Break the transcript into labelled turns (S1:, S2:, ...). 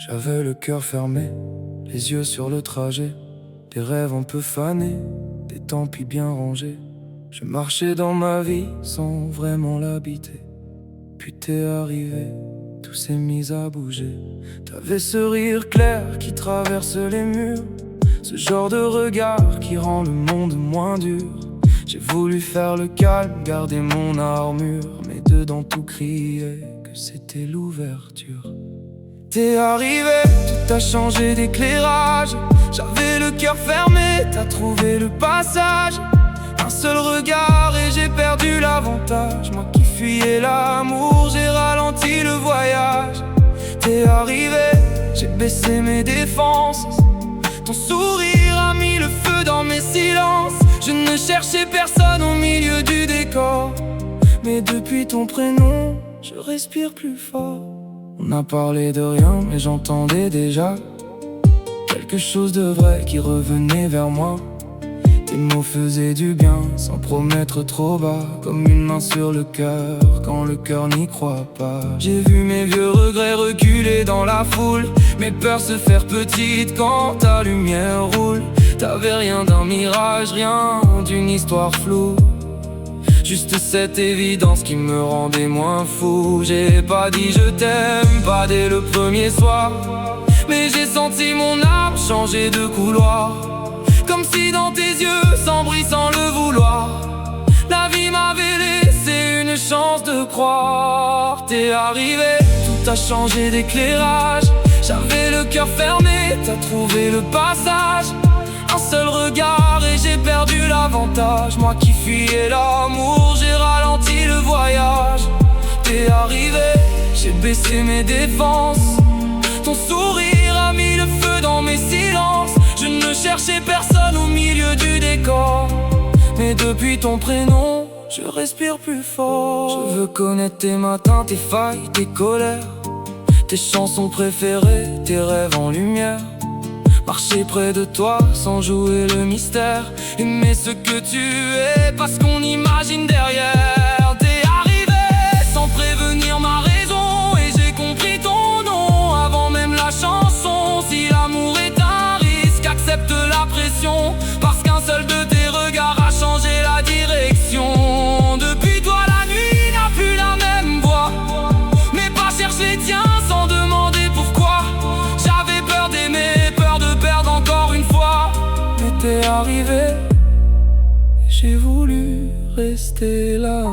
S1: J'avais le cœur fermé, les yeux sur le trajet, des rêves un peu fanés, des tant pis bien rangés. Je marchais dans ma vie sans vraiment l'habiter. Puis t'es arrivé, tout s'est mis à bouger. T'avais ce rire clair qui traverse les murs, ce genre de regard qui rend le monde moins dur. J'ai voulu faire le calme, garder mon armure, mais dedans tout criait que c'était l'ouverture. T'es arrivé, tout a changé d'éclairage. J'avais le cœur fermé, t'as trouvé le passage. Un seul regard et j'ai perdu l'avantage. Moi qui fuyais l'amour, j'ai ralenti le voyage. T'es arrivé, j'ai baissé mes défenses. Ton sourire a mis le feu dans mes silences. Je ne cherchais personne au milieu du décor, mais depuis ton prénom, je respire plus fort. On a parlé de rien, mais j'entendais déjà quelque chose de vrai qui revenait vers moi. Tes mots faisaient du bien, sans promettre trop bas, comme une main sur le cœur, quand le cœur n'y croit pas. J'ai vu mes vieux regrets reculer dans la foule, mes peurs se faire petites quand ta lumière roule. T'avais rien d'un mirage, rien d'une histoire floue, juste cette évidence qui me rendait moins fou. J'ai pas dit je t'aime, pas dès le premier soir, mais j'ai senti mon âme changer de couloir. Comme si dans tes yeux, sans bruit, sans le vouloir, la vie m'avait laissé une chance de croire. T'es arrivé, tout a changé d'éclairage. J'avais le cœur fermé, t'as trouvé le passage. Un seul regard et j'ai perdu l'avantage. Moi qui fuyais l'amour, j'ai ralenti le voyage. T'es arrivé, j'ai baissé mes défenses. Ton sourire a mis le feu dans mes silences. Je ne cherchais personne au milieu du décor, mais depuis ton prénom, je respire plus fort. Je veux connaître tes matins, tes failles, tes colères, tes chansons préférées, tes rêves en lumière. Marcher près de toi sans jouer le mystère, aimer ce que tu es parce qu'on imagine derrière. T'es arrivé sans prévenir ma raison et j'ai compris ton nom avant même la chanson. Si l'amour est un risque, accepte la pression, parce qu'un seul de tes regards a changé la direction. Depuis toi la nuit n'a plus la même voix, mes pas cherchent les tiens sans demander pourquoi. J'avais peur d'aimer, peur de perdre encore une fois, mais t'es arrivé et j'ai voulu rester là.